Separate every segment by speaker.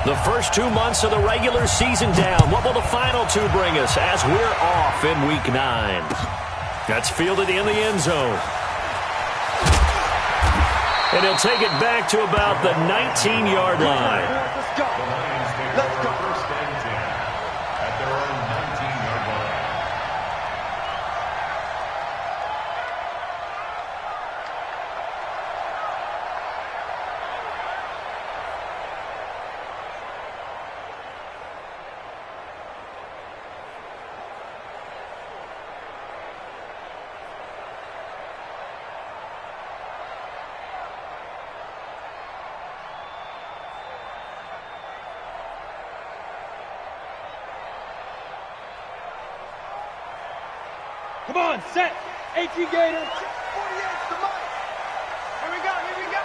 Speaker 1: The first 2 months of the regular season down. What will the final two bring us as we're off in Week 9? That's fielded in the end zone. And he'll take it back to about the 19-yard line.
Speaker 2: Let's go. Let's go. First and 10 at their own 19-yard line.
Speaker 3: Come on, set. AT Gator. 48 to Mike. Here we go, here we go.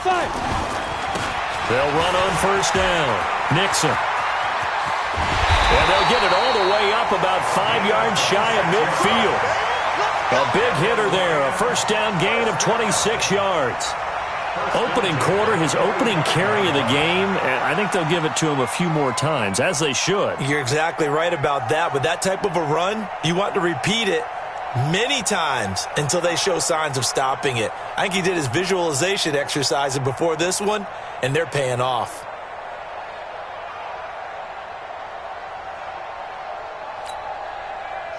Speaker 3: 5.
Speaker 1: They'll run on first down. Nixon. And they'll get it all the way up about 5 yards shy of midfield. A big hitter there. A first down gain of 26 yards. Opening quarter, his opening carry of the game, and I think they'll give it to him a few more times, as they should.
Speaker 4: You're exactly right about that. With that type of a run, you want to repeat it many times until they show signs of stopping it. I think he did his visualization exercise before this one, and they're paying off.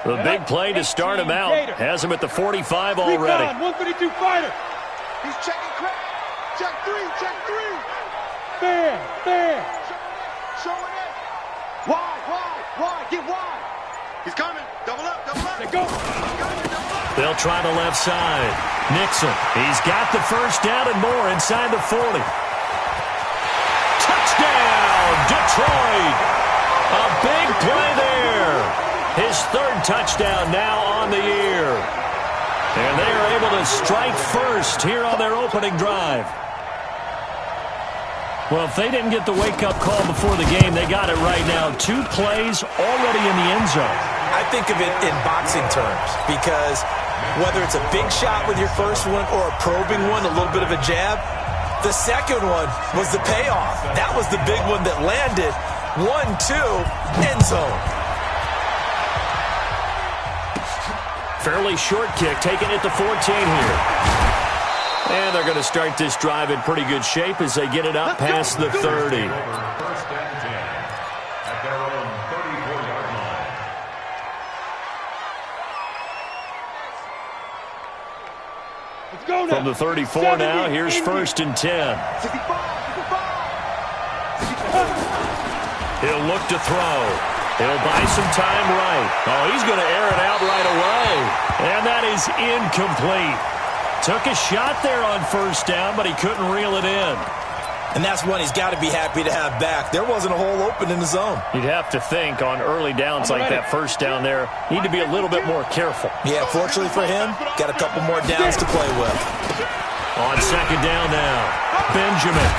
Speaker 1: The big play to start him out has him at the 45 already.
Speaker 3: 132 fighter.
Speaker 2: He's checking crack. Check 3, check 3.
Speaker 3: Fair.
Speaker 2: Showing it. Wide. Get wide. He's coming. Double up.
Speaker 3: Let go.
Speaker 1: They'll try the left side. Nixon. He's got the first down and more inside the 40. Touchdown, Detroit. A big play there. His third touchdown now on the year. And they are able to strike first here on their opening drive. Well, if they didn't get the wake-up call before the game, they got it right now. 2 plays already in the end zone.
Speaker 4: I think of it in boxing terms because whether it's a big shot with your first one or a probing one, a little bit of a jab, the second one was the payoff. That was the big one that landed. 1-2, end zone.
Speaker 1: Fairly short kick, taking it to 14 here. And they're going to start this drive in pretty good shape as they get it up past the 30.
Speaker 2: First and 10 at their own 34-yard line.
Speaker 3: Let's go now.
Speaker 1: From the 34 now, here's first and 10.
Speaker 2: 65.
Speaker 1: He'll look to throw. He'll buy some time right. Oh, he's going to air it out right away. And that is incomplete. Took a shot there on first down, but he couldn't reel it in.
Speaker 4: And that's one he's got to be happy to have back. There wasn't a hole open in the zone.
Speaker 1: You'd have to think on early downs like that first down there, need to be a little bit more careful.
Speaker 4: Yeah, fortunately for him, got a couple more downs to play with.
Speaker 1: On second down now, Benjamin.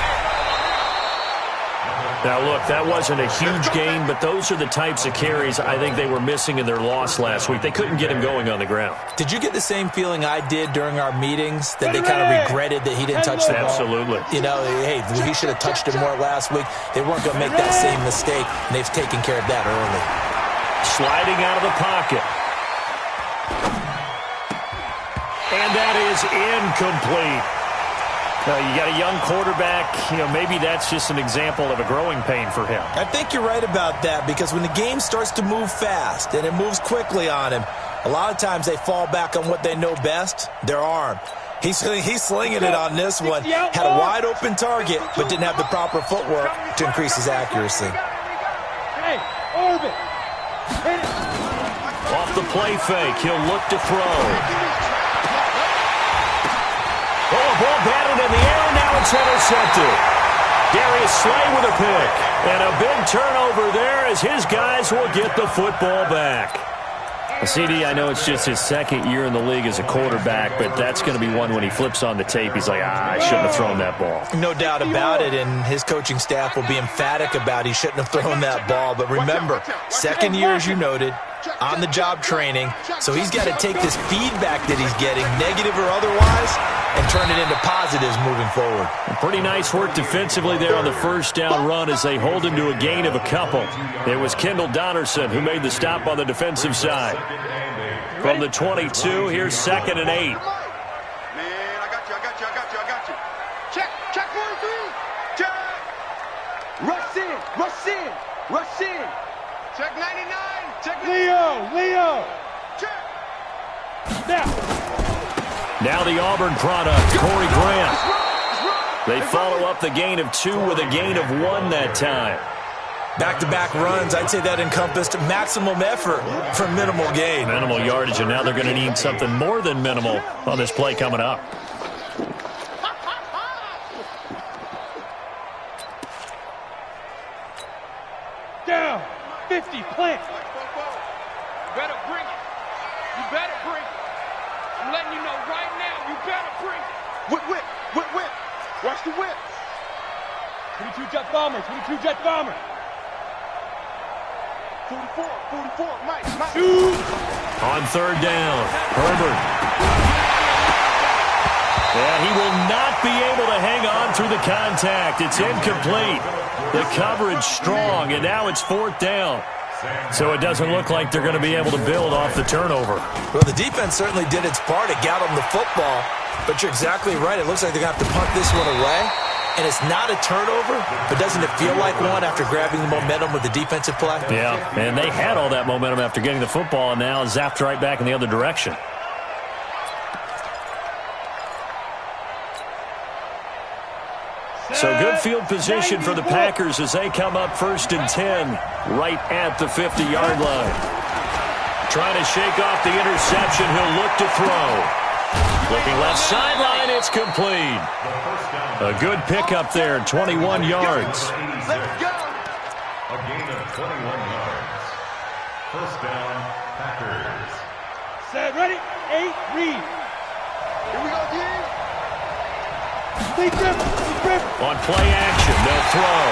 Speaker 1: Now, look, that wasn't a huge gain, but those are the types of carries I think they were missing in their loss last week. They couldn't get him going on the ground.
Speaker 4: Did you get the same feeling I did during our meetings, that they kind of regretted that he didn't touch the ball?
Speaker 1: Absolutely.
Speaker 4: You know, hey, he should have touched it more last week. They weren't going to make that same mistake, and they've taken care of that early.
Speaker 1: Sliding out of the pocket. And that is incomplete. You got a young quarterback, maybe that's just an example of a growing pain for him.
Speaker 4: I think you're right about that, because when the game starts to move fast and it moves quickly on him, a lot of times they fall back on what they know best, their arm. He's slinging it on this one. Had a wide open target, but didn't have the proper footwork to increase his accuracy.
Speaker 3: Hey, orbit.
Speaker 1: Off the play fake, he'll look to throw. Oh, a ball batted in the air, and now it's intercepted. Darius Slay with a pick. And a big turnover there as his guys will get the football back. CD, I know it's just his second year in the league as a quarterback, but that's going to be one when he flips on the tape. He's like, I shouldn't have thrown that ball.
Speaker 4: No doubt about it, and his coaching staff will be emphatic about he shouldn't have thrown that ball. But remember, second year, as you noted, on-the-job training, so he's got to take this feedback that he's getting, negative or otherwise, and turn it into positives moving forward.
Speaker 1: Pretty nice work defensively there on the first down run as they hold him to a gain of a couple. It was Kendall Donnerson who made the stop on the defensive side. From the 22, here's 2nd and 8.
Speaker 2: Man, I got you. Check 43. Check.
Speaker 3: Rush in.
Speaker 2: Check 99. Check
Speaker 3: Leo.
Speaker 2: Check.
Speaker 1: Now the Auburn product, Corey Grant. They follow up the gain of 2 with a gain of 1 that time.
Speaker 4: Back-to-back runs, I'd say that encompassed maximum effort for minimal gain.
Speaker 1: Minimal yardage, and now they're going to need something more than minimal on this play coming up.
Speaker 3: Down. 50, plant.
Speaker 5: You better bring it. I'm letting you know right now, you better bring it.
Speaker 2: Whip. Watch the whip.
Speaker 3: 22 jet bomber.
Speaker 2: 44, Mike.
Speaker 3: Shoot.
Speaker 1: On 3rd down, Herbert. Yeah, he will not be able to hang on through the contact. It's incomplete. The coverage strong, and now it's 4th down. So it doesn't look like they're going to be able to build off the turnover.
Speaker 4: Well, the defense certainly did its part. It got them the football. But you're exactly right. It looks like they're going to have to punt this one away. And it's not a turnover, but doesn't it feel like one after grabbing the momentum with the defensive play?
Speaker 1: Yeah, and they had all that momentum after getting the football, and now zapped right back in the other direction. So good field position for the Packers as they come up 1st and 10 right at the 50-yard line. Trying to shake off the interception. He'll look to throw. Looking left sideline, it's complete. A good pickup there, 21 yards.
Speaker 2: Let's go.
Speaker 6: A gain of 21 yards. 1st down, Packers.
Speaker 3: Set, ready, 8, read.
Speaker 2: Here we go, D.
Speaker 1: On play action, they'll throw.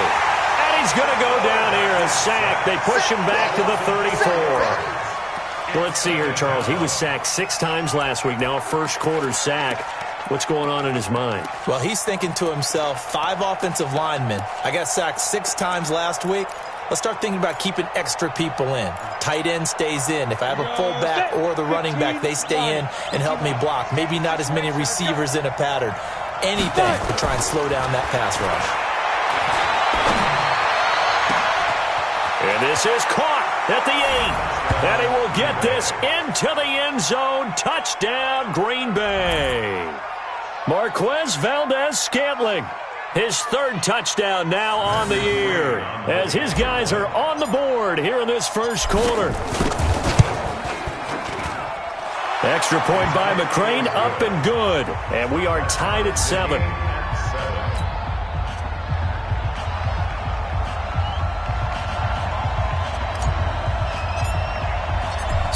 Speaker 1: And he's going to go down here, a sack. They push him back to the 34. Well, let's see here, Charles. He was sacked 6 times last week. Now a first-quarter sack. What's going on in his mind?
Speaker 4: Well, he's thinking to himself, 5 offensive linemen. I got sacked 6 times last week. Let's start thinking about keeping extra people in. Tight end stays in. If I have a fullback or the running back, they stay in and help me block. Maybe not as many receivers in a pattern. Anything to try and slow down that pass rush.
Speaker 1: And this is caught at the 8. And he will get this into the end zone. Touchdown, Green Bay. Marquez Valdez-Scantling. His 3rd touchdown now on the year as his guys are on the board here in this first quarter. Extra point by McCrane, up and good. And we are tied at 7.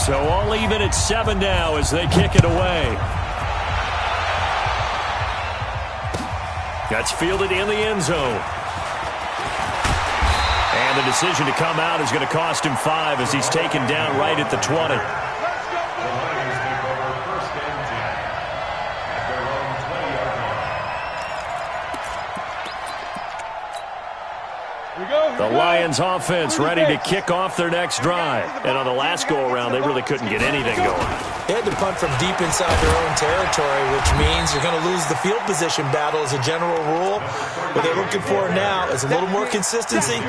Speaker 1: So all even at 7 now as they kick it away. That's fielded in the end zone. And the decision to come out is going to cost him 5 as he's taken down right at the 20. The Lions offense ready to kick off their next drive. And on the last go-around, they really couldn't get anything going.
Speaker 4: They had to punt from deep inside their own territory, which means you're going to lose the field position battle as a general rule. What they're looking for now is a little more consistency,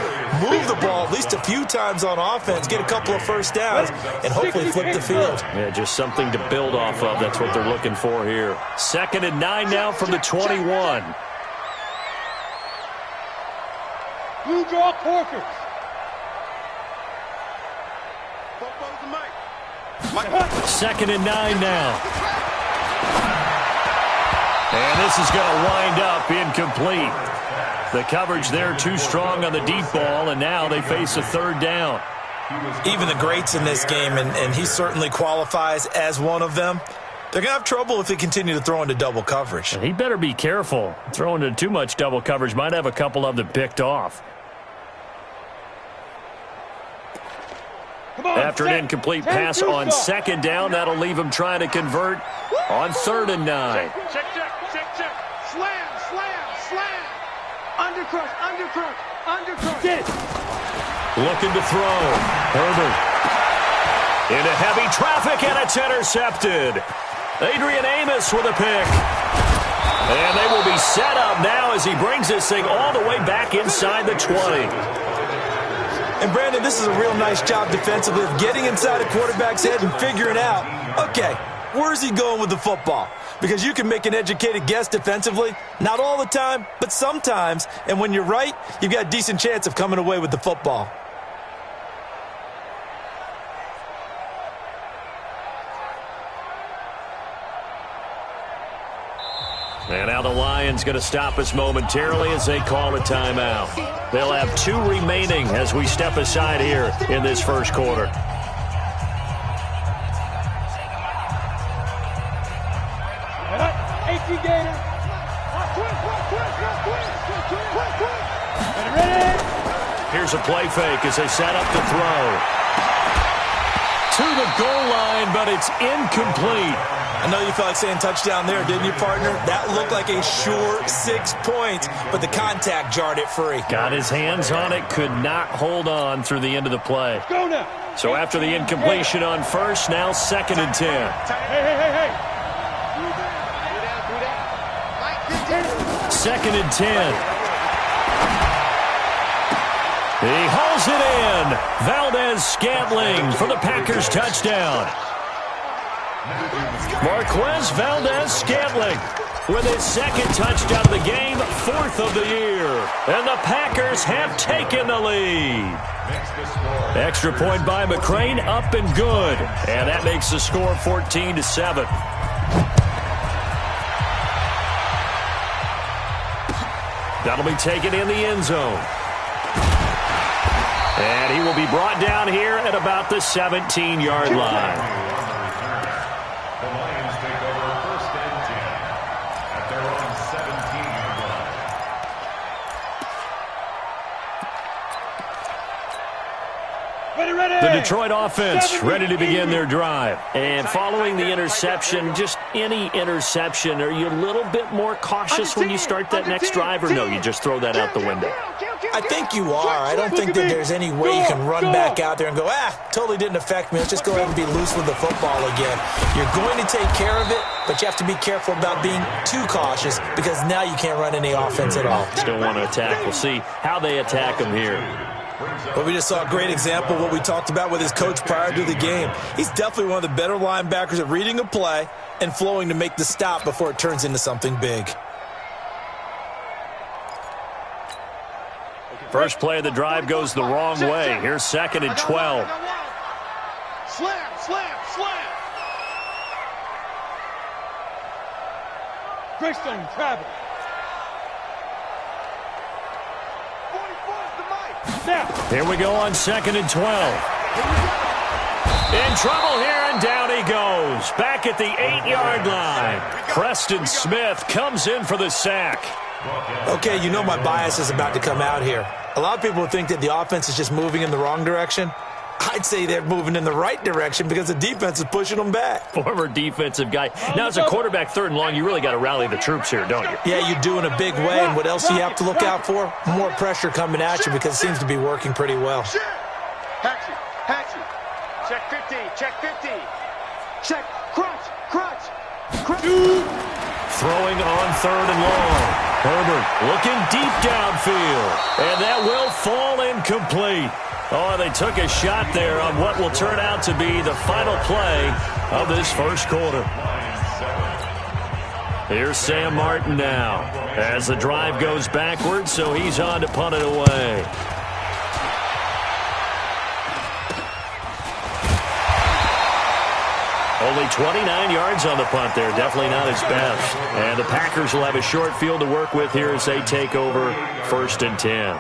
Speaker 4: move the ball at least a few times on offense, get a couple of first downs, and hopefully flip the field.
Speaker 1: Yeah, just something to build off of. That's what they're looking for here. 2nd and 9 now from the 21.
Speaker 3: Blue draw Corkers.
Speaker 1: 2nd and 9 now. And this is going to wind up incomplete. The coverage there too strong on the deep ball, and now they face a 3rd down.
Speaker 4: Even the greats in this game, and he certainly qualifies as one of them, they're going to have trouble if they continue to throw into double coverage.
Speaker 1: And he better be careful. Throwing into too much double coverage might have a couple of them picked off. After an incomplete pass on second down, that'll leave him trying to convert on 3rd and 9.
Speaker 5: Check.
Speaker 2: Slam. Undercrush.
Speaker 1: Looking to throw. Herbert. Into heavy traffic, and it's intercepted. Adrian Amos with a pick. And they will be set up now as he brings this thing all the way back inside the 20.
Speaker 4: And, Brandon, this is a real nice job defensively of getting inside a quarterback's head and figuring out, okay, where's he going with the football? Because you can make an educated guess defensively, not all the time, but sometimes. And when you're right, you've got a decent chance of coming away with the football.
Speaker 1: And now the Lions going to stop us momentarily as they call a timeout. They'll have 2 remaining as we step aside here in this first quarter. Here's a play fake as they set up to throw. To the goal line, but it's incomplete.
Speaker 4: I know you felt like saying touchdown there, didn't you, partner? That looked like a sure 6 points, but the contact jarred it free.
Speaker 1: Got his hands on it, could not hold on through the end of the play.
Speaker 3: Go now.
Speaker 1: So after the incompletion on first, now 2nd and 10.
Speaker 3: Hey.
Speaker 1: 2nd and 10. He hauls it in. Valdez-Scantling for the Packers touchdown. Marquez Valdez-Scantling with his 2nd touchdown of the game, 4th of the year. And the Packers have taken the lead. Extra point by McCrane, up and good. And that makes the score 14-7. That'll be taken in the end zone. And he will be brought down here at about the 17-yard line.
Speaker 6: The Lions take over 1st and 10 at their own 17-yard line.
Speaker 3: Ready.
Speaker 1: The Detroit offense ready to begin their drive. And following the interception, just any interception, are you a little bit more cautious when you start that next drive, or no, you just throw that out the window?
Speaker 4: I think you are. I don't think that there's any way you can run back out there and go, totally didn't affect me. Let's just go ahead and be loose with the football again. You're going to take care of it, but you have to be careful about being too cautious because now you can't run any offense at all.
Speaker 1: Still want to attack. We'll see how they attack him here.
Speaker 4: But we just saw a great example of what we talked about with his coach prior to the game. He's definitely one of the better linebackers at reading a play and flowing to make the stop before it turns into something big.
Speaker 1: First play of the drive goes the wrong way. Here's 2nd and 12.
Speaker 2: Slam.
Speaker 3: Greystone travel.
Speaker 2: 44 is the mic.
Speaker 3: Now.
Speaker 1: Here we go on 2nd and 12. In trouble here, and down he goes. Back at the 8-yard line. Preston Smith comes in for the sack.
Speaker 4: Okay, you know my bias is about to come out here. A lot of people think that the offense is just moving in the wrong direction. I'd say they're moving in the right direction because the defense is pushing them back.
Speaker 1: Former defensive guy. Now, as a quarterback 3rd and long, you really got to rally the troops here, don't you?
Speaker 4: Yeah, you do in a big way. And what else do you have to look out for? More pressure coming at you because it seems to be working pretty well.
Speaker 2: Hatchet. Check 50. Check. Crunch.
Speaker 1: Throwing on 3rd and long. Herbert looking deep downfield. And that will fall incomplete. Oh, they took a shot there on what will turn out to be the final play of this first quarter. Here's Sam Martin now as the drive goes backwards, so he's on to punt it away. Only 29 yards on the punt there. Definitely not his best. And the Packers will have a short field to work with here as they take over 1st and 10.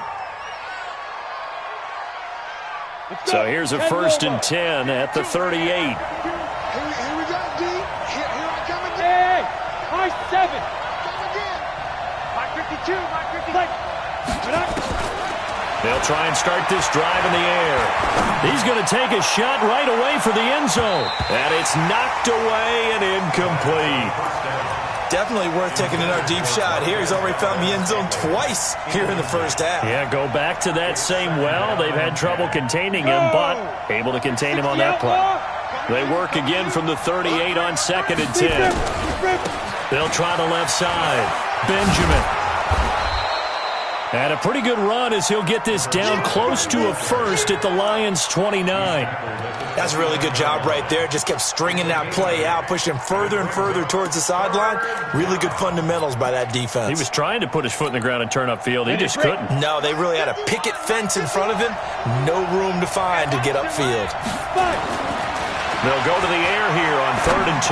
Speaker 1: So here's a 1st and 10 at the 38.
Speaker 2: Here we go, D. Here I come again.
Speaker 3: Hey, high 7.
Speaker 2: Come again.
Speaker 3: My 52.
Speaker 1: They'll try and start this drive in the air. He's going to take a shot right away for the end zone. And it's knocked away and incomplete.
Speaker 4: Definitely worth taking another deep shot here. He's already found the end zone twice here in the first half.
Speaker 1: Yeah, go back to that same well. They've had trouble containing him, but able to contain him on that play. They work again from the 38 on 2nd and 10. They'll try the left side. Benjamin. And a pretty good run as he'll get this down close to a first at the Lions' 29.
Speaker 4: That's a really good job right there. Just kept stringing that play out, pushing further and further towards the sideline. Really good fundamentals by that defense.
Speaker 1: He was trying to put his foot in the ground and turn upfield. He just couldn't.
Speaker 4: No, they really had a picket fence in front of him. No room to find to get upfield.
Speaker 1: They'll go to the air here on 3rd and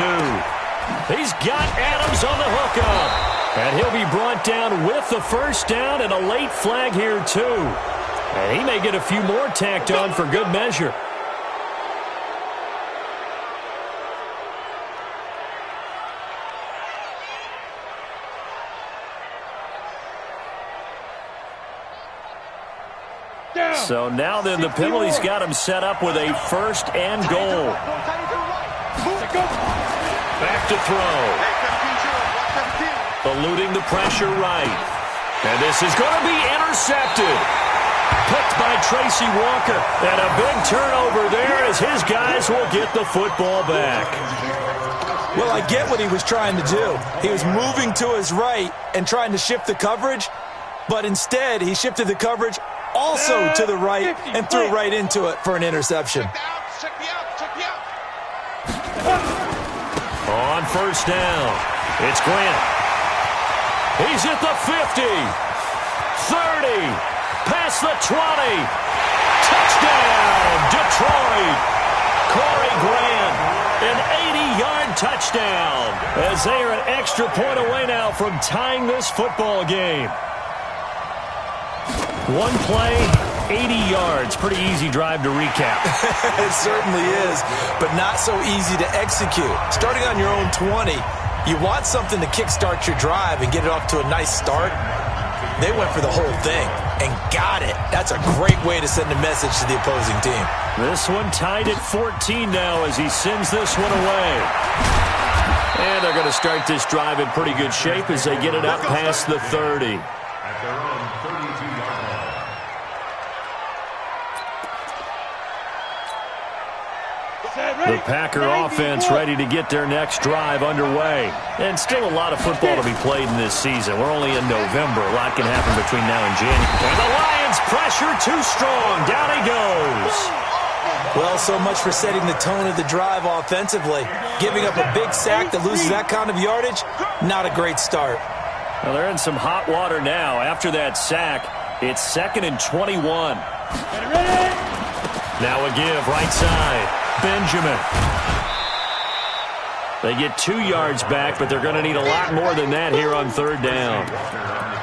Speaker 1: 2. He's got Adams on the hookup. And he'll be brought down with the first down and a late flag here, too. And he may get a few more tacked on for good measure. So now then, the penalty's got him set up with a first and goal. Back to throw. Eluding the pressure right. And this is going to be intercepted. Picked by Tracy Walker. And a big turnover there as his guys will get the football back.
Speaker 4: Well, I get what he was trying to do. He was moving to his right and trying to shift the coverage, but instead he shifted the coverage also to the right and threw right into it for an interception.
Speaker 1: On first down, it's Grant. He's at the 50, 30, past the 20. Touchdown, Detroit. Corey Grant, an 80-yard touchdown, as they are an extra point away now from tying this football game. One play, 80 yards. Pretty easy drive to recap.
Speaker 4: It certainly is, but not so easy to execute. Starting on your own 20, you want something to kickstart your drive and get it off to a nice start. They went for the whole thing and got it. That's a great way to send a message to the opposing team.
Speaker 1: This one tied at 14 now as he sends this one away. And they're going to start this drive in pretty good shape as they get it up past the 30.
Speaker 6: At their own 32-yard line.
Speaker 1: The Packer offense ready to get their next drive underway. And still a lot of football to be played in this season. We're only in November. A lot can happen between now and January. And the Lions pressure too strong. Down he goes.
Speaker 4: Well, so much for setting the tone of the drive offensively. Giving up a big sack that loses that kind of yardage, not a great start.
Speaker 1: Well, they're in some hot water now. After that sack, it's 2nd and 21. Now a give, right side. Benjamin. They get 2 yards back, but they're going to need a lot more than that here on 3rd down.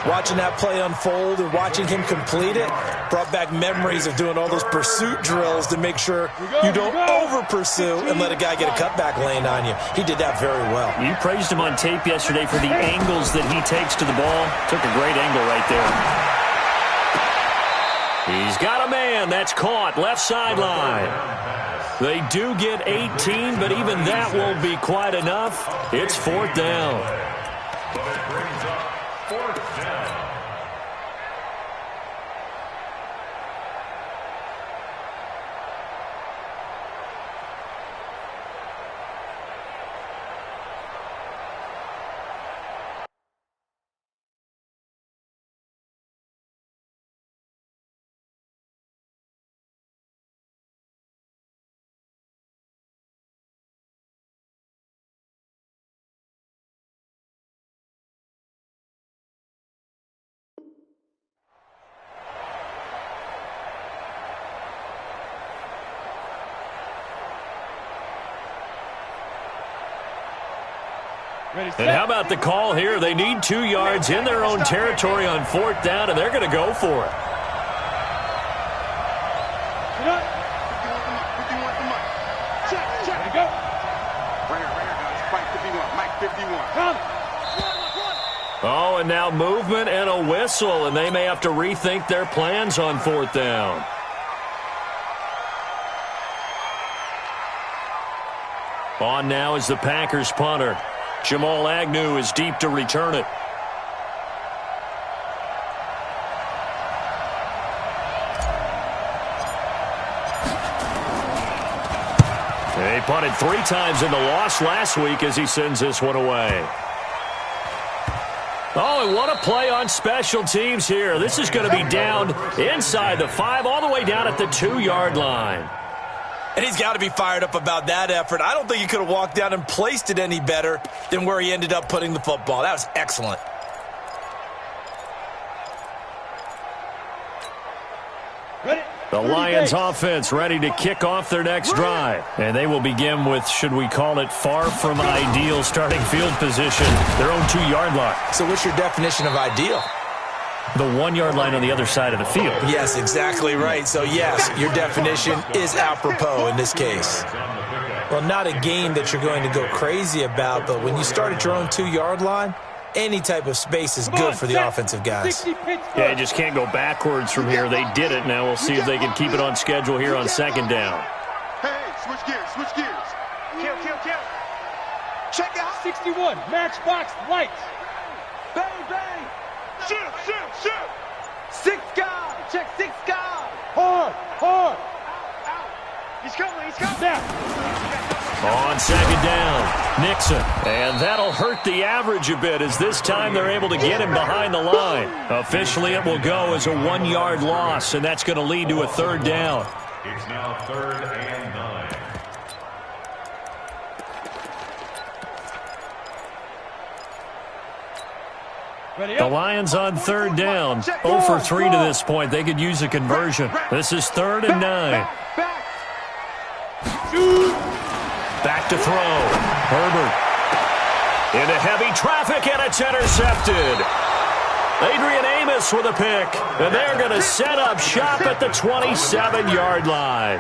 Speaker 4: Watching that play unfold and watching him complete it brought back memories of doing all those pursuit drills to make sure you don't over-pursue and let a guy get a cutback lane on you. He did that very well.
Speaker 1: You praised him on tape yesterday for the angles that he takes to the ball. Took a great angle right there. He's got a man. That's caught. Left sideline. They do get 18, but even that won't be quite enough. It's 4th down.
Speaker 6: But it brings up 4th down.
Speaker 1: And how about the call here? They need 2 yards in their own territory on 4th down, and they're going to go for it. Oh, and now movement and a whistle, and they may have to rethink their plans on 4th down. On now is the Packers punter. Jamal Agnew is deep to return it. He punted 3 times in the loss last week as he sends this one away. Oh, and what a play on special teams here. This is going to be down inside the 5, all the way down at the 2-yard line.
Speaker 4: And he's got to be fired up about that effort. I don't think he could have walked down and placed it any better than where he ended up putting the football. That was excellent.
Speaker 1: The Lions offense ready to kick off their next drive. And they will begin with, should we call it, far from ideal starting field position, their own 2-yard line.
Speaker 4: So what's your definition of ideal?
Speaker 1: The 1-yard line on the other side of the field.
Speaker 4: Yes, exactly right. So, yes, your definition is apropos in this case. Well, not a game that you're going to go crazy about, but when you start at your own 2-yard line, any type of space is good for the offensive guys.
Speaker 1: Yeah, you just can't go backwards from here. They did it. Now we'll see if they can keep it on schedule here on 2nd down.
Speaker 2: Hey, switch gears, switch gears. Kill. Check out.
Speaker 3: 61, matchbox lights.
Speaker 2: Bang, bang. Shoot. 6 guys. Check 6 guys.
Speaker 3: Hard.
Speaker 2: Out. He's coming.
Speaker 3: Snap.
Speaker 1: On 2nd down, Nixon. And that'll hurt the average a bit as this time they're able to get him behind the line. Officially, it will go as a 1-yard loss, and that's going to lead to a 3rd down.
Speaker 6: It's now 3rd and 9.
Speaker 1: The Lions on 3rd down. 0 for 3 to this point. They could use a conversion. This is 3rd and 9. Back to throw. Herbert. Into heavy traffic, and it's intercepted. Adrian Amos with a pick. And they're going to set up shop at the 27-yard line.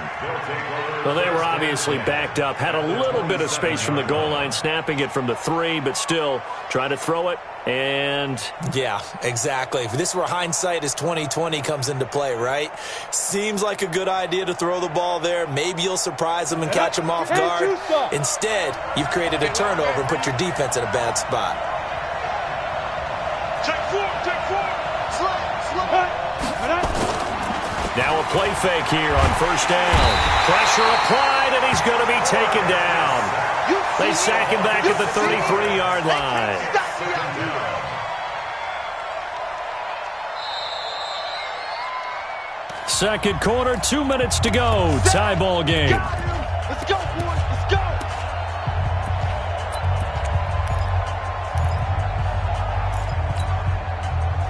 Speaker 1: Well, they were obviously backed up. Had a little bit of space from the goal line, snapping it from the 3, but still trying to throw it. And
Speaker 4: yeah, exactly. If this were hindsight as 2020 comes into play, right? Seems like a good idea to throw the ball there. Maybe you'll surprise them and catch them off guard. Instead, you've created a turnover and put your defense in a bad spot.
Speaker 2: Check 4. Slide.
Speaker 1: now a play fake here on 1st down. Pressure applied, and he's going to be taken down. They sack him back at the 33-yard line. Second quarter, 2 minutes to go. Tie ball game.
Speaker 2: Let's go, boys. Let's go.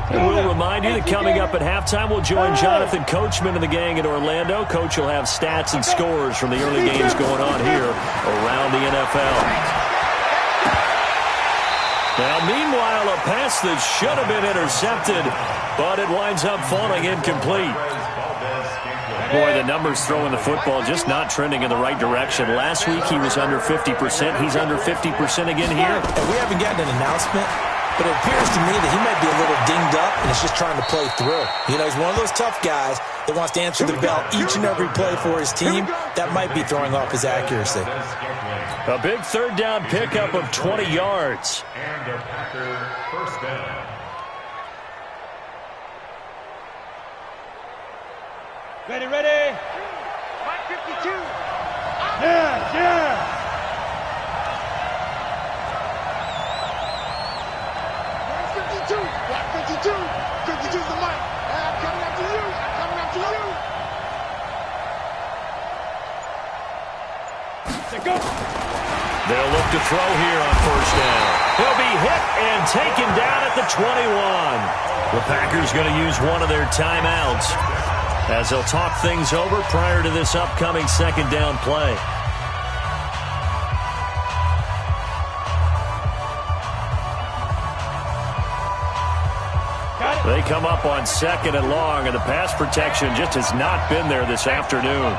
Speaker 1: And we'll remind you that coming up at halftime, we'll join Jonathan Coachman and the gang in Orlando. Coach will have stats and scores from the early games going on here around the NFL. Now, meanwhile, a pass that should have been intercepted, but it winds up falling incomplete. Boy, the numbers throwing the football just not trending in the right direction. Last week, he was under 50%. He's under 50% again here.
Speaker 4: And we haven't gotten an announcement, but it appears to me that he might be a little dinged up and is just trying to play through. You know, he's one of those tough guys that wants to answer the bell each and every play for his team. That might be throwing off his accuracy.
Speaker 1: A big third down pickup of 20 yards.
Speaker 6: And a Packer first down.
Speaker 3: Ready.
Speaker 2: 552.
Speaker 3: Yeah.
Speaker 2: Black 52. 52's the mic. I'm coming after you.
Speaker 3: Go.
Speaker 1: They'll look to throw here on 1st down. He'll be hit and taken down at the 21. The Packers going to use one of their timeouts as they'll talk things over prior to this upcoming 2nd down play. They come up on 2nd and long, and the pass protection just has not been there this afternoon.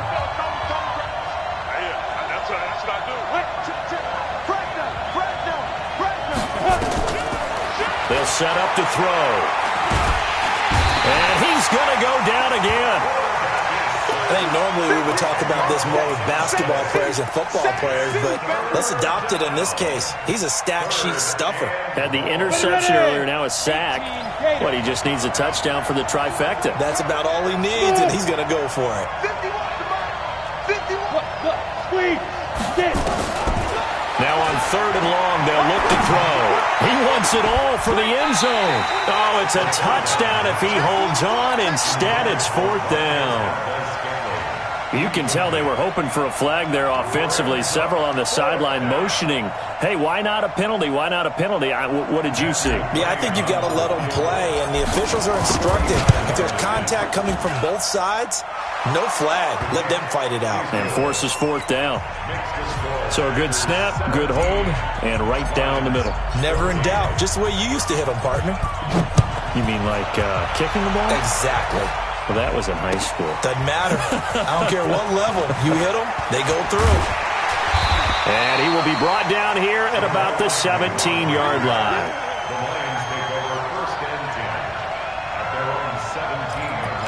Speaker 2: That's what I do.
Speaker 1: They'll set up to throw. And he's going to go down again.
Speaker 4: I think normally we would talk about this more with basketball players and football players, but let's adopt it in this case. He's a stat sheet stuffer.
Speaker 1: Had the interception earlier, now a sack. What, he just needs a touchdown for the trifecta.
Speaker 4: That's about all he needs, and he's going to go for it.
Speaker 3: 51.
Speaker 1: Now on 3rd and long, they'll look to throw. He wants it all for the end zone. Oh, it's a touchdown if he holds on. Instead, it's 4th down. You can tell they were hoping for a flag there offensively. Several on the sideline motioning, hey, why not a penalty? Why not a penalty? What did you see?
Speaker 4: Yeah, I think you've got to let them play, and the officials are instructed. If there's contact coming from both sides, no flag. Let them fight it out.
Speaker 1: And forces 4th down. So a good snap, good hold, and right down the middle.
Speaker 4: Never in doubt. Just the way you used to hit them, partner.
Speaker 1: You mean like kicking the ball?
Speaker 4: Exactly.
Speaker 1: Well, that was in high school.
Speaker 4: Doesn't matter. I don't care what level. You hit them, they go through.
Speaker 1: And he will be brought down here at about the 17-yard line.
Speaker 6: The Lions take over 1st and 10 at their own 17-yard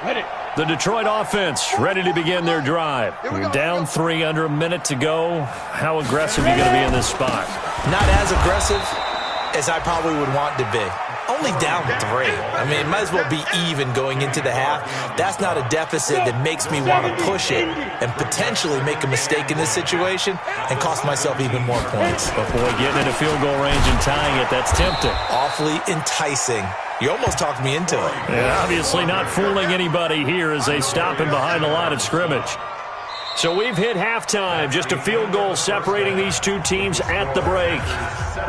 Speaker 6: line.
Speaker 3: Ready.
Speaker 1: The Detroit offense ready to begin their drive. You're down 3, under a minute to go. How aggressive are you going to be in this spot?
Speaker 4: Not as aggressive as I probably would want to be. Only down 3. I mean, it might as well be even going into the half. That's not a deficit that makes me want to push it and potentially make a mistake in this situation and cost myself even more points.
Speaker 1: But boy, getting into field goal range and tying it, that's tempting.
Speaker 4: Awfully enticing. You almost talked me into it.
Speaker 1: And obviously not fooling anybody here as they stop him behind the line of scrimmage. So we've hit halftime, just a field goal separating these two teams at the break.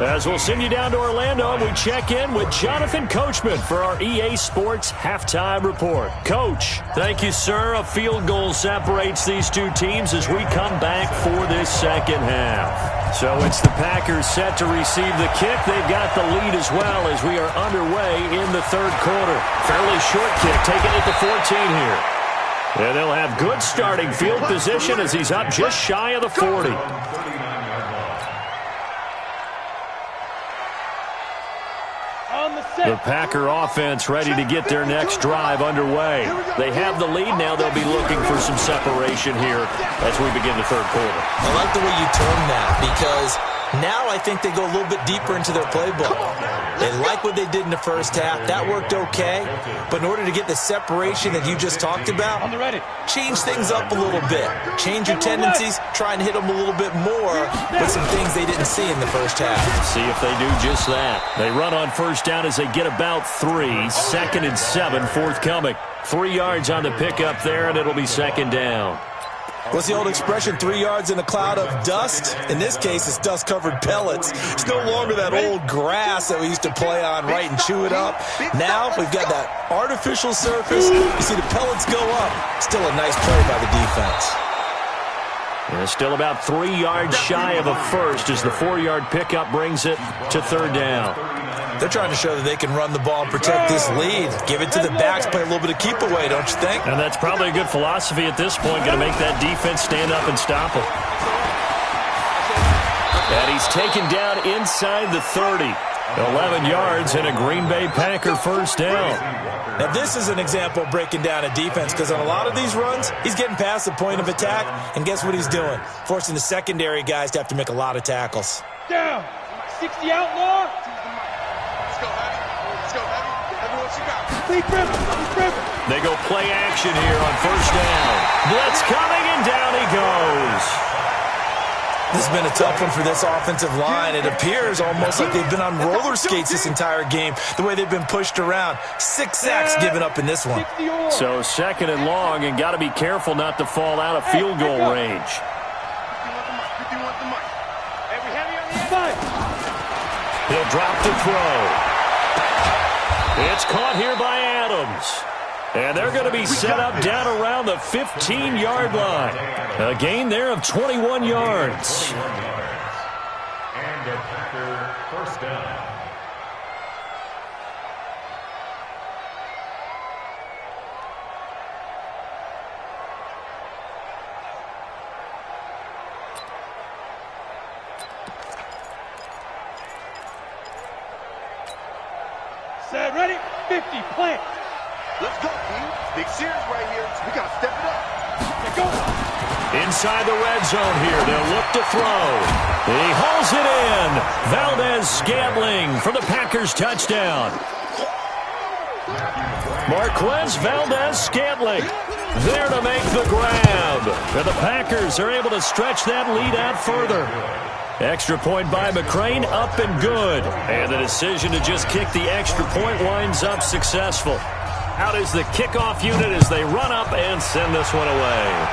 Speaker 1: As we'll send you down to Orlando, and we check in with Jonathan Coachman for our EA Sports Halftime Report. Coach, thank you, sir. A field goal separates these two teams as we come back for this second half. So it's the Packers set to receive the kick. They've got the lead as well as we are underway in the 3rd quarter. Fairly short kick, taking it to 14 here. And they'll have good starting field position as he's up just shy of the 40. The Packer offense ready to get their next drive underway. They have the lead now. They'll be looking for some separation here as we begin the 3rd quarter.
Speaker 4: I like the way you term that because now I think they go a little bit deeper into their playbook. They like what they did in the first half. That worked okay. But in order to get the separation that you just talked about, change things up a little bit. Change your tendencies. Try and hit them a little bit more with some things they didn't see in the first half.
Speaker 1: See if they do just that. They run on 1st down as they get about 3. 2nd and 7 forthcoming. 3 yards on the pickup there, and it'll be 2nd down.
Speaker 4: What's the old expression, 3 yards in a cloud of dust? In this case, it's dust-covered pellets. It's no longer that old grass that we used to play on, right, and chew it up. Now we've got that artificial surface. You see the pellets go up. Still a nice play by the defense.
Speaker 1: And still about 3 yards shy of a first as the 4-yard pickup brings it to 3rd down.
Speaker 4: They're trying to show that they can run the ball and protect this lead. Give it to the backs, play a little bit of keep away, don't you think?
Speaker 1: And that's probably a good philosophy at this point, going to make that defense stand up and stop him. And he's taken down inside the 30. 11 yards and a Green Bay Packer 1st down.
Speaker 4: Now, this is an example of breaking down a defense because on a lot of these runs, he's getting past the point of attack, and guess what he's doing? Forcing the secondary guys to have to make a lot of tackles.
Speaker 3: Down. 60 outlaw.
Speaker 2: Let's go, Heavy. Let's go, Heavy. Heavy, what you got?
Speaker 3: Complete river.
Speaker 1: They go play action here on 1st down. Blitz coming, and down he goes.
Speaker 4: This has been a tough one for this offensive line. It appears almost like they've been on roller skates this entire game, the way they've been pushed around. 6 sacks given up in this one.
Speaker 1: So 2nd and long, and got to be careful not to fall out of field goal range. He'll drop the throw. It's caught here by Adams. And they're going to be set up down around the 15-yard line. A gain there of 21 yards.
Speaker 6: And a Packer 1st down.
Speaker 3: 50, plant.
Speaker 2: Let's go, team. Big series right here. We got to step it up.
Speaker 3: Let's go.
Speaker 1: Inside the red zone here, they'll look to throw. He hauls it in. Valdez-Scantling for the Packers touchdown. Marquez Valdez-Scantling there to make the grab. And the Packers are able to stretch that lead out further. Extra point by McCrane, up and good. And the decision to just kick the extra point winds up successful. Out is the kickoff unit as they run up and send this one away.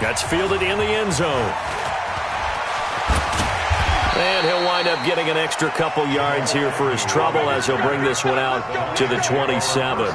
Speaker 1: That's fielded in the end zone. And he'll wind up getting an extra couple yards here for his trouble as he'll bring this one out to the 27.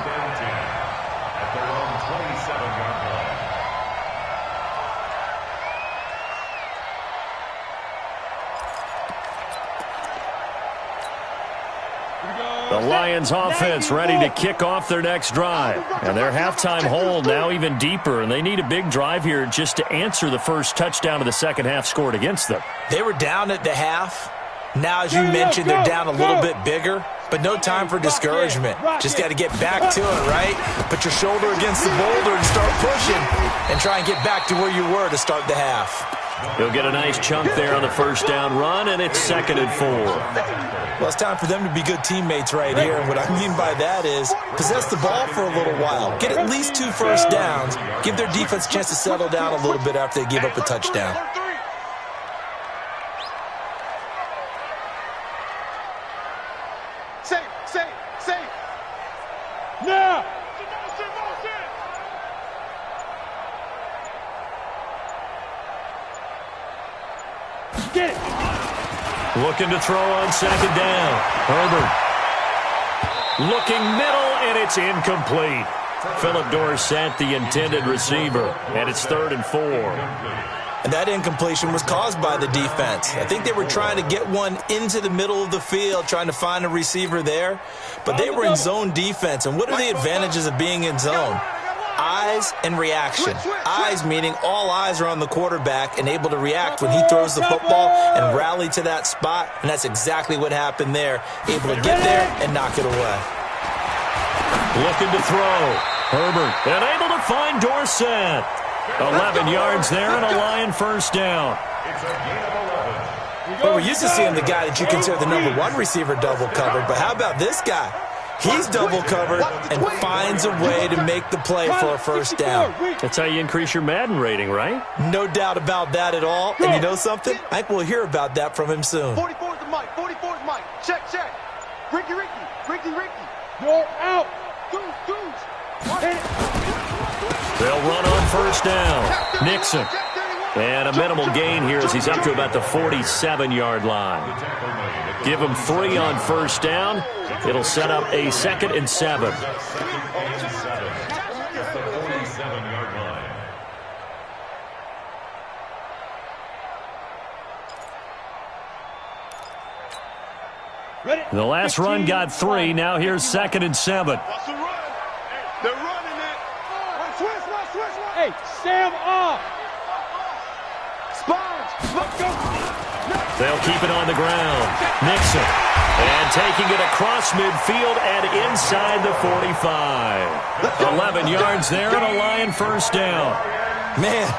Speaker 1: The Lions offense ready to kick off their next drive. And their halftime hole now even deeper, and they need a big drive here just to answer the first touchdown of the second half scored against them.
Speaker 4: They were down at the half. Now, as you mentioned, they're down a little bit bigger, but no time for discouragement. Just got to get back to it, right? Put your shoulder against the boulder and start pushing and try and get back to where you were to start the half.
Speaker 1: He'll get a nice chunk there on the first down run, and it's 2nd and 4.
Speaker 4: Well, it's time for them to be good teammates right here. And what I mean by that is possess the ball for a little while. Get at least 2 first downs. Give their defense a chance to settle down a little bit after they give up a touchdown.
Speaker 2: Safe.
Speaker 3: Now. Get it.
Speaker 1: Looking to throw on second down. Herbert. Looking middle, and it's incomplete. Philip Dorsett, the intended receiver, and it's 3rd and 4.
Speaker 4: And that incompletion was caused by the defense. I think they were trying to get one into the middle of the field, trying to find a receiver there. But they were in zone defense. And what are the advantages of being in zone? Eyes and reaction. Eyes meaning all eyes are on the quarterback and able to react when he throws the football and rally to that spot. And that's exactly what happened there. Able to get there and knock it away.
Speaker 1: Looking to throw. Herbert. And able to find Dorsett. 11 yards there and a Lion first down.
Speaker 4: Well, we're used to seeing the guy that you consider the #1 receiver double covered, but how about this guy? He's double covered and finds a way to make the play for a first down.
Speaker 1: That's how you increase your Madden rating, right?
Speaker 4: No doubt about that at all. And you know something? I think we'll hear about that from him soon.
Speaker 2: 44 is the mic. 44 is Mike. Check. Ricky.
Speaker 3: You're out.
Speaker 2: Deuce.
Speaker 1: They'll run on first down. Nixon. And a minimal gain here as he's up to about the 47-yard line. Give him 3 on first down. It'll set up a 2nd and 7. The last run got 3. Now here's 2nd and 7.
Speaker 2: They're running it. Switch.
Speaker 3: Hey, Sam off.
Speaker 2: Sponge. Let's go.
Speaker 1: They'll keep it on the ground. Nixon. And taking it across midfield and inside the 45. 11 yards there and a Lion first down.
Speaker 4: Man,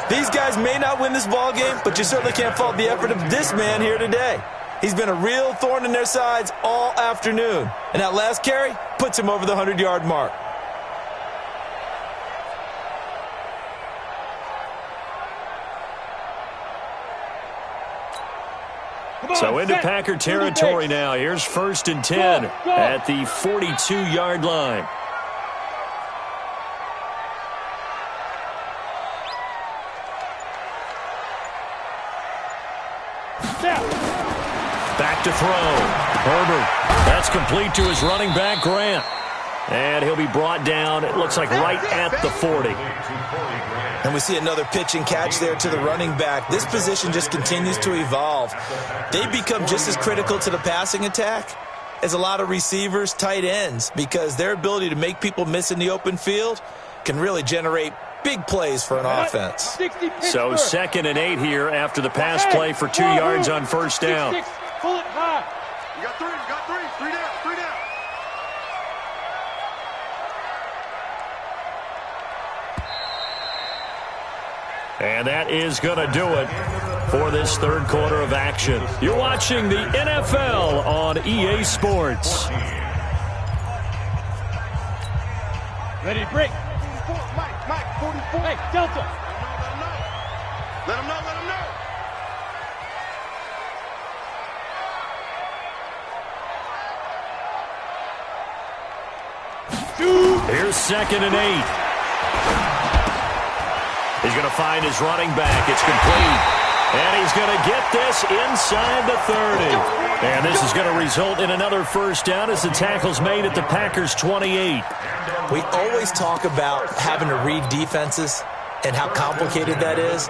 Speaker 4: these guys may not win this ball game, but you certainly can't fault the effort of this man here today. He's been a real thorn in their sides all afternoon. And that last carry puts him over the 100-yard mark.
Speaker 1: So into Packer territory now. Here's 1st and 10 at the 42-yard line. Back to throw. Herbert. That's complete to his running back, Grant. And he'll be brought down, it looks like, right at the 40.
Speaker 4: And we see another pitch and catch there to the running back. This position just continues to evolve. They become just as critical to the passing attack as a lot of receivers, tight ends, because their ability to make people miss in the open field can really generate big plays for an offense.
Speaker 1: So 2nd and 8 here after the pass play for 2 yards on first down.
Speaker 3: Pull it high.
Speaker 2: You got 3 down.
Speaker 1: And that is going to do it for this third quarter of action. You're watching the NFL on EA Sports.
Speaker 3: Ready to break.
Speaker 2: 44, Mike, 44.
Speaker 3: Hey, Delta.
Speaker 2: Let him know, let him know.
Speaker 1: Here's 2nd and 8. He's going to find his running back. It's complete. And he's going to get this inside the 30. And this is going to result in another first down as the tackle's made at the Packers' 28.
Speaker 4: We always talk about having to read defenses and how complicated that is.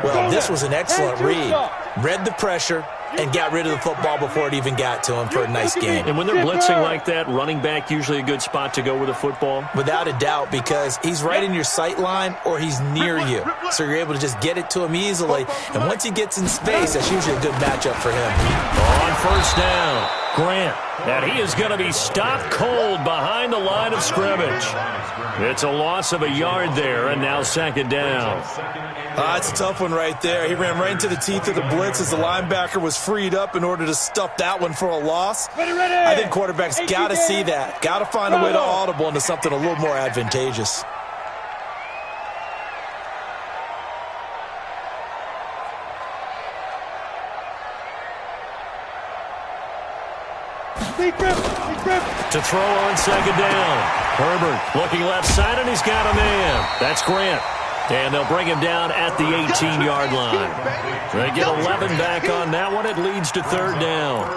Speaker 4: Well, this was an excellent read. Read the pressure and got rid of the football before it even got to him for a nice game.
Speaker 1: And when they're blitzing like that, running back usually a good spot to go with a football?
Speaker 4: Without a doubt, because he's right in your sight line or he's near you. So you're able to just get it to him easily. And once he gets in space, that's usually a good matchup for him.
Speaker 1: On first down, Grant. And he is going to be stopped cold behind the line of scrimmage. It's a loss of a yard there, and now 2nd down.
Speaker 4: It's a tough one right there. He ran right into the teeth of the blitz as the linebacker was freed up in order to stuff that one for a loss. I think quarterbacks got to see that. Got to find a way to audible into something a little more advantageous.
Speaker 1: To throw on 2nd down. Herbert looking left side, and he's got a man. That's Grant. And they'll bring him down at the 18-yard line. They get 11 back on that one. It leads to 3rd down.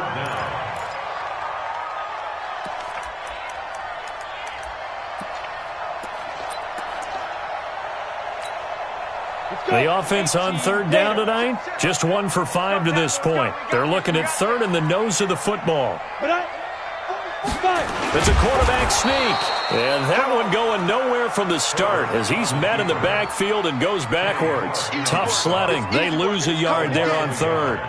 Speaker 1: The offense on 3rd down tonight, just 1 for 5 to this point. They're looking at 3rd in the nose of the football. It's a quarterback sneak. And that one going nowhere from the start as he's met in the backfield and goes backwards. Tough sledding. They lose a yard there on 3rd.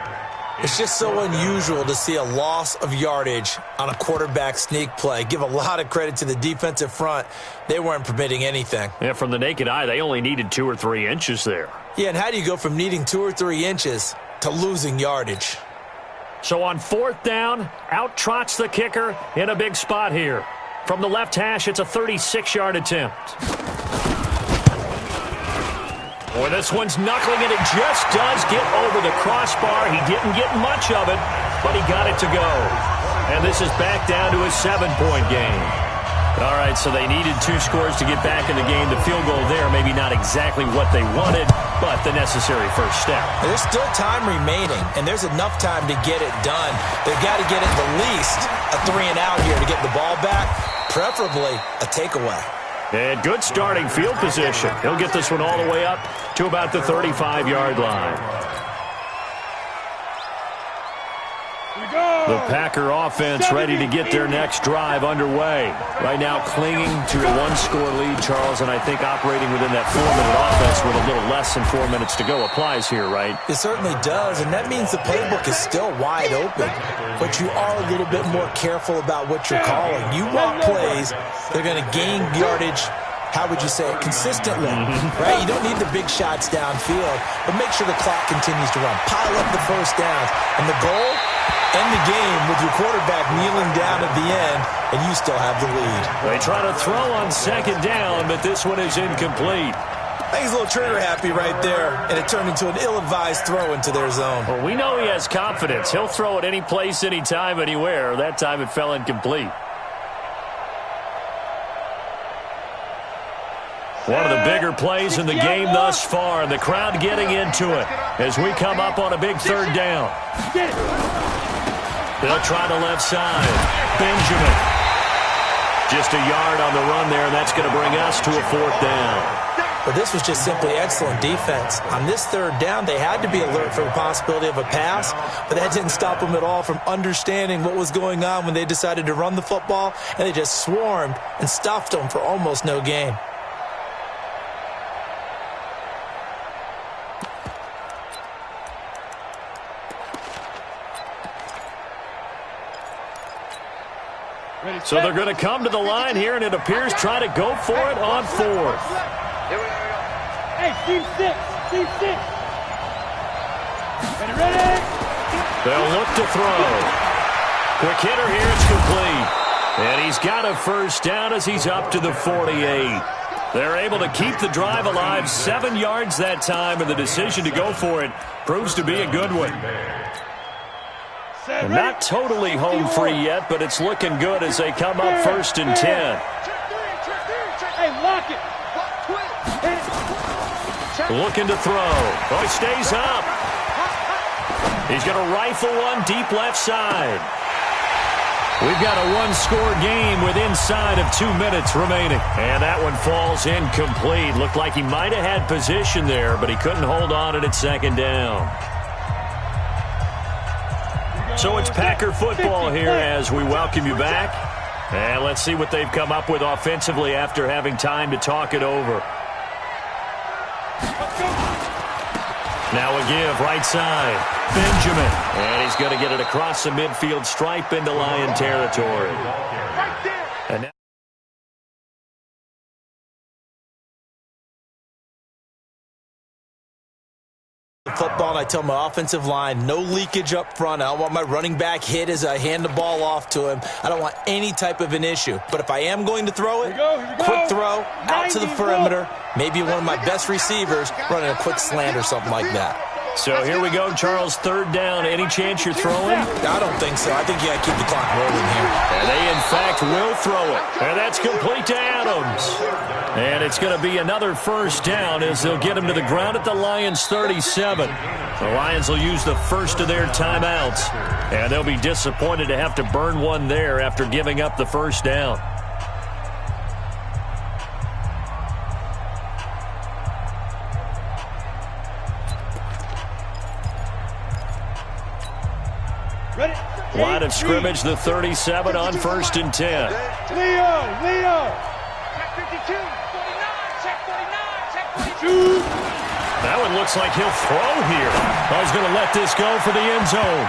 Speaker 4: It's just so unusual to see a loss of yardage on a quarterback sneak play. Give a lot of credit to the defensive front. They weren't permitting anything.
Speaker 1: Yeah, from the naked eye, they only needed 2 or 3 inches there.
Speaker 4: Yeah, and how do you go from needing 2 or 3 inches to losing yardage?
Speaker 1: So on 4th down, out trots the kicker in a big spot here. From the left hash, it's a 36-yard attempt. Boy, this one's knuckling, and it just does get over the crossbar. He didn't get much of it, but he got it to go. And this is back down to a 7-point game. All right, so they needed 2 scores to get back in the game. The field goal there, maybe not exactly what they wanted, but the necessary first step.
Speaker 4: There's still time remaining, and there's enough time to get it done. They've got to get at the least a 3-and-out here to get the ball back, preferably a takeaway.
Speaker 1: And good starting field position. He'll get this one all the way up to about the 35-yard line. The Packer offense ready to get their next drive underway. Right now clinging to a 1-score lead, Charles, and I think operating within that 4-minute offense with a little less than 4 minutes to go applies here, right?
Speaker 4: It certainly does, and that means the playbook is still wide open. But you are a little bit more careful about what you're calling. You want plays that are going to gain yardage, how would you say it, consistently, right? You don't need the big shots downfield, but make sure the clock continues to run. Pile up the first downs, and the goal, end the game with your quarterback kneeling down at the end, and you still have the lead.
Speaker 1: They try to throw on 2nd down, but this one is incomplete.
Speaker 4: I think he's a little trigger happy right there, and it turned into an ill-advised throw into their zone.
Speaker 1: Well, we know he has confidence. He'll throw it any place, anytime, anywhere. That time it fell incomplete. One of the bigger plays in the game thus far. The crowd getting into it as we come up on a big 3rd down. They'll try the left side. Benjamin. Just a yard on the run there, and that's going to bring us to a 4th down.
Speaker 4: But this was just simply excellent defense. On this 3rd down, they had to be alert for the possibility of a pass, but that didn't stop them at all from understanding what was going on when they decided to run the football, and they just swarmed and stuffed them for almost no gain.
Speaker 1: So they're going to come to the line here, and it appears try to go for it on 4th.
Speaker 3: Hey, team 6, SC6. Ready?
Speaker 1: They'll look to throw. Quick hitter here, it's complete. And he's got a first down as he's up to the 48. They're able to keep the drive alive, 7 yards that time, and the decision to go for it proves to be a good one. And not totally home free yet, but it's looking good as they come up 1st and 10.
Speaker 3: Hey, lock it.
Speaker 1: Looking to throw. Oh, he stays up. He's going to rifle one deep left side. We've got a one-score game with inside of 2 minutes remaining. And that one falls incomplete. Looked like he might have had position there, but he couldn't hold on it at 2nd down. So it's Packer football here as we welcome you back. And let's see what they've come up with offensively after having time to talk it over. Now a give, right side. Benjamin. And he's going to get it across the midfield stripe into Lion territory. And now
Speaker 4: football, and I tell my offensive line, no leakage up front. I don't want my running back hit as I hand the ball off to him. I don't want any type of an issue. But if I am going to throw it, quick throw, out to the perimeter, maybe one of my best receivers running a quick slant or something like that.
Speaker 1: So here we go, Charles, 3rd down. Any chance you're throwing?
Speaker 4: I don't think so. I think you got to keep the clock rolling here.
Speaker 1: And they, in fact, will throw it. And that's complete to Adams. And it's going to be another 1st down as they'll get him to the ground at the Lions' 37. The Lions will use the first of their timeouts. And they'll be disappointed to have to burn one there after giving up the 1st down. Line of scrimmage, the 37 on 1st and 10.
Speaker 3: Leo.
Speaker 5: Check 52, 49, check 49, check 42.
Speaker 1: That one looks like he'll throw here. Oh, he's going to let this go for the end zone.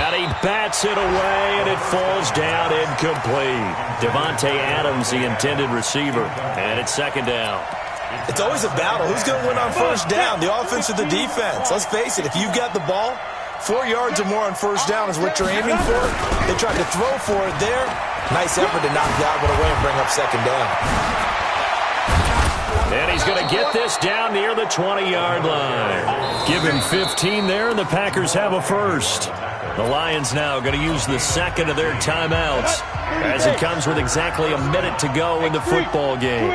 Speaker 1: And he bats it away, and it falls down incomplete. Devontae Adams, the intended receiver, and it's 2nd down.
Speaker 4: It's always a battle. Who's going to win on 1st down, the offense or the defense? Let's face it, if you've got the ball, 4 yards or more on 1st down is what you're aiming for. They tried to throw for it there. Nice effort to knock that one away and bring up 2nd down.
Speaker 1: And he's going to get this down near the 20-yard line. Give him 15 there, and the Packers have a first. The Lions now going to use the 2nd of their timeouts as it comes with exactly a minute to go in the football game.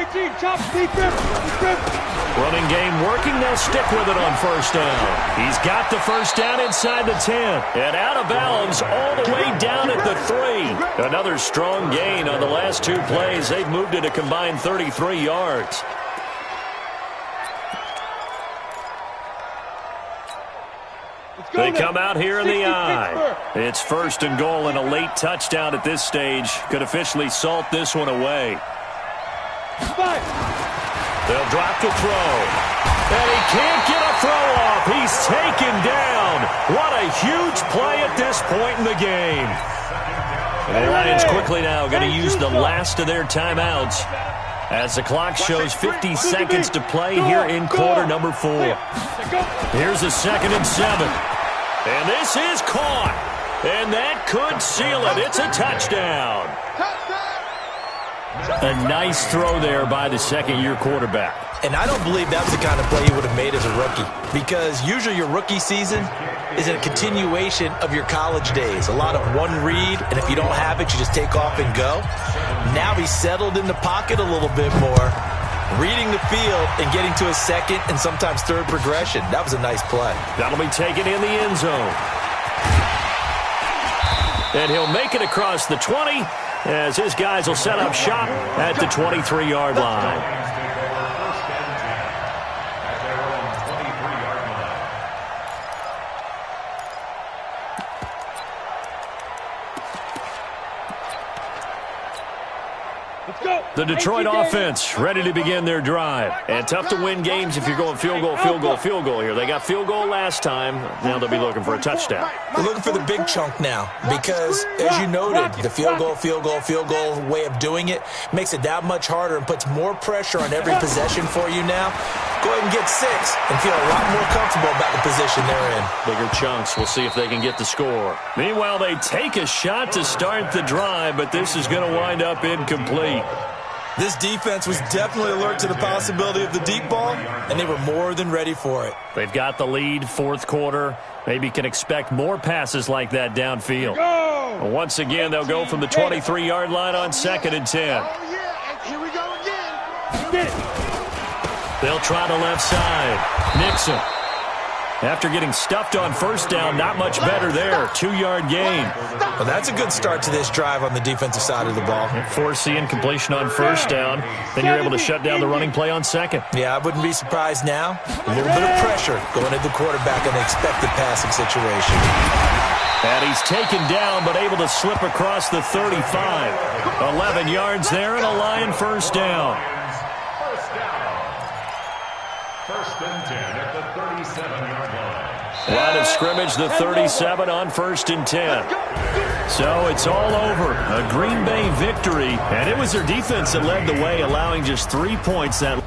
Speaker 1: Running game working. They'll stick with it on 1st down. He's got the 1st down inside the 10. And out of bounds all the way down at the 3. Another strong gain on the last 2 plays. They've moved it a combined 33 yards. They come out here in the eye. It's 1st and goal, and a late touchdown at this stage could officially salt this one away. They'll drop the throw. And he can't get a throw off. He's taken down. What a huge play at this point in the game. And the Lions quickly now going to use the last of their timeouts as the clock shows 50 seconds to play here in quarter number 4. Here's a 2nd and 7. And this is caught. And that could seal it. It's a touchdown. A nice throw there by the 2nd-year quarterback.
Speaker 4: And I don't believe that's the kind of play you would have made as a rookie, because usually your rookie season is a continuation of your college days. A lot of one read, and if you don't have it, you just take off and go. Now he's settled in the pocket a little bit more, reading the field and getting to a 2nd and sometimes 3rd progression. That was a nice play.
Speaker 1: That'll be taken in the end zone. And he'll make it across the 20 as his guys will set up shop at the 23-yard line. The Detroit offense ready to begin their drive. And tough to win games if you're going field goal, field goal, field goal here. They got field goal last time. Now they'll be looking for a touchdown.
Speaker 4: We're looking for the big chunk now because, as you noted, the field goal way of doing it makes it that much harder and puts more pressure on every possession for you now. go ahead and get 6 and feel a lot more comfortable about the position they're in.
Speaker 1: Bigger chunks. We'll see if they can get the score. Meanwhile, they take a shot to start the drive, but this is going to wind up incomplete.
Speaker 4: This defense was definitely alert to the possibility of the deep ball, and they were more than ready for it.
Speaker 1: They've got the lead, fourth quarter. Maybe can expect more passes like that downfield. Well, once again, they'll go from the 23-yard line on 2nd and 10.
Speaker 2: Oh, yeah, and here we go again.
Speaker 1: They'll try the left side. Nixon. After getting stuffed on first down, not much better there. 2-yard gain.
Speaker 4: Well, that's a good start to this drive on the defensive side of the ball.
Speaker 1: Force the incompletion on first down. Then you're able to shut down the running play on second.
Speaker 4: Yeah, I wouldn't be surprised now. A little bit of pressure going at the quarterback in the expected passing situation.
Speaker 1: And he's taken down, but able to slip across the 35. 11 yards there and a Lion first down.
Speaker 6: First and 10 at the 37-yard line.
Speaker 1: Line of scrimmage, the 37 on 1st and 10. So it's all over. A Green Bay victory, and it was their defense that led the way, allowing just 3 points that